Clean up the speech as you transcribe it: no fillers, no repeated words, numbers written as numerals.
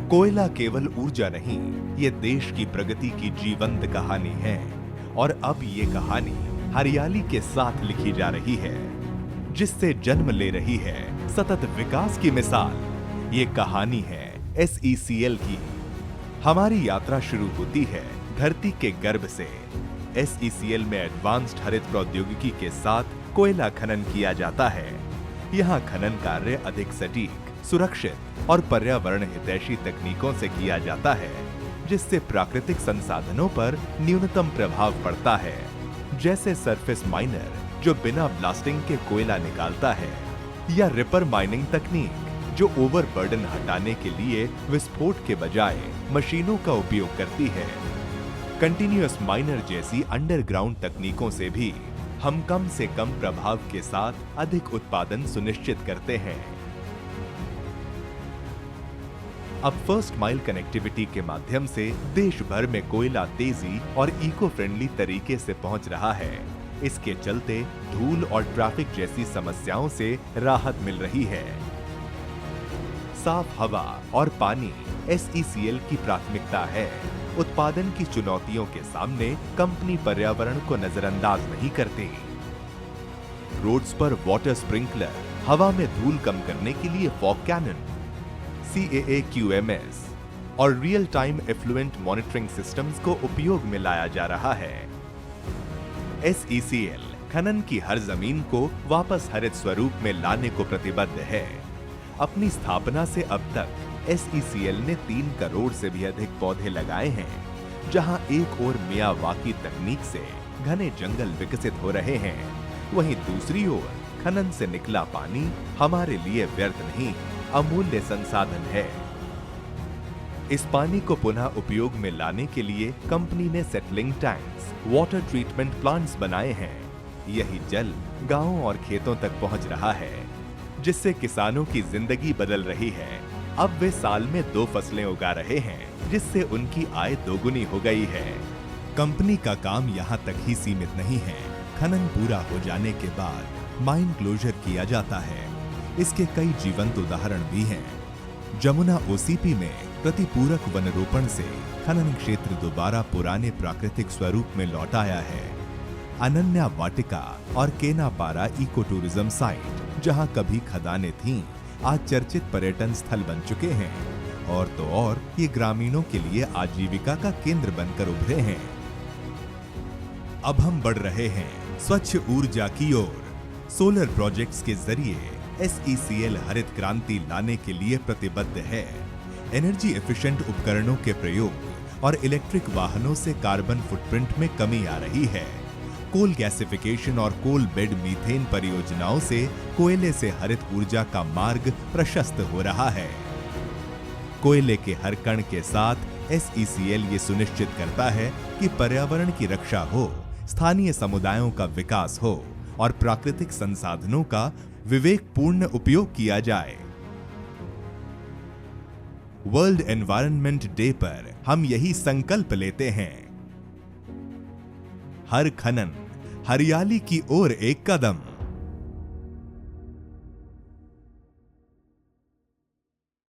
कोयला केवल ऊर्जा नहीं, ये देश की प्रगति की जीवंत कहानी है और अब ये कहानी हरियाली के साथ लिखी जा रही है, जिससे जन्म ले रही है सतत विकास की मिसाल। ये कहानी है SECL की। हमारी यात्रा शुरू होती है धरती के गर्भ से। SECL में एडवांस्ड हरित प्रौद्योगिकी के साथ कोयला खनन किया जाता है। यहाँ खनन कार्य अधिक सटीक, सुरक्षित और पर्यावरण हितैषी तकनीकों से किया जाता है, जिससे प्राकृतिक संसाधनों पर न्यूनतम प्रभाव पड़ता है, जैसे सरफेस माइनर जो बिना ब्लास्टिंग के कोयला निकालता है, या रिपर माइनिंग तकनीक जो ओवरबर्डन हटाने के लिए विस्फोट के बजाय मशीनों का उपयोग करती है। कंटिन्यूअस माइनर जैसी अंडरग्राउंड तकनीकों से भी हम कम से कम प्रभाव के साथ अधिक उत्पादन सुनिश्चित करते हैं। अब फर्स्ट माइल कनेक्टिविटी के माध्यम से देश भर में कोयला तेजी और इको फ्रेंडली तरीके से पहुंच रहा है। इसके चलते धूल और ट्रैफिक जैसी समस्याओं से राहत मिल रही है। साफ हवा और पानी SECL की प्राथमिकता है। उत्पादन की चुनौतियों के सामने कंपनी पर्यावरण को नजरअंदाज नहीं करती। रोड्स पर वाटर स्प्रिंकलर, हवा में धूल कम करने के लिए फॉग कैनन, CAA-QMS और real time effluent monitoring systems को उपयोग में लाया जा रहा है। SECL खनन की हर जमीन को वापस हरित स्वरूप में लाने को प्रतिबद्ध है। अपनी स्थापना से अब तक SECL ने 3 करोड़ से भी अधिक पौधे लगाए हैं, जहां एक ओर मियावाकी तकनीक से घने जंगल विकसित हो रहे हैं, वहीं दूसरी ओर खनन से निकला पानी हमारे लिए व्यर्थ नहीं, अमूल्य संसाधन है। इस पानी को पुनः उपयोग में लाने के लिए कंपनी ने settling tanks, water treatment plants बनाए हैं। यही जल गांवों और खेतों तक पहुंच रहा है, जिससे किसानों की जिंदगी बदल रही है। अब वे साल में 2 फसलें उगा रहे हैं, जिससे उनकी आय दोगुनी हो गई है। कंपनी का काम यहाँ तक ही सीमित नहीं है। खनन पूरा हो जाने के बाद माइन क्लोजर किया जाता है। इसके कई जीवंत उदाहरण भी हैं। जमुना OCP में प्रतिपूरक वनरोपण से खनन क्षेत्र दोबारा पुराने प्राकृतिक स्वरूप में लौट आया है। अनन्या वाटिका और केनापारा इको टूरिज्म साइट, जहां कभी खदानें थीं, आज चर्चित पर्यटन स्थल बन चुके हैं। और तो और ये ग्रामीणों के लिए आजीविका का केंद्र बनकर उभरे हैं। अब हम बढ़ रहे हैं स्वच्छ ऊर्जा की ओर। सोलर प्रोजेक्ट्स के जरिए SECL हरित क्रांति लाने के लिए प्रतिबद्ध है। एनर्जी एफिशिएंट उपकरणों के प्रयोग और इलेक्ट्रिक वाहनों से कार्बन फुटप्रिंट में कमी आ रही है। कोल गैसिफिकेशन और कोल बेड मीथेन परियोजनाओं से कोयले से हरित ऊर्जा का मार्ग प्रशस्त हो रहा है। कोयले के हर कण के साथ SECL ये सुनिश्चित करता है कि पर्यावरण की रक्षा हो, स्थानीय समुदायों का विकास हो और प्राकृतिक संसाधनों का विवेकपूर्ण उपयोग किया जाए। वर्ल्ड एनवायरनमेंट डे पर हम यही संकल्प लेते हैं। हर खनन हरियाली की ओर एक कदम।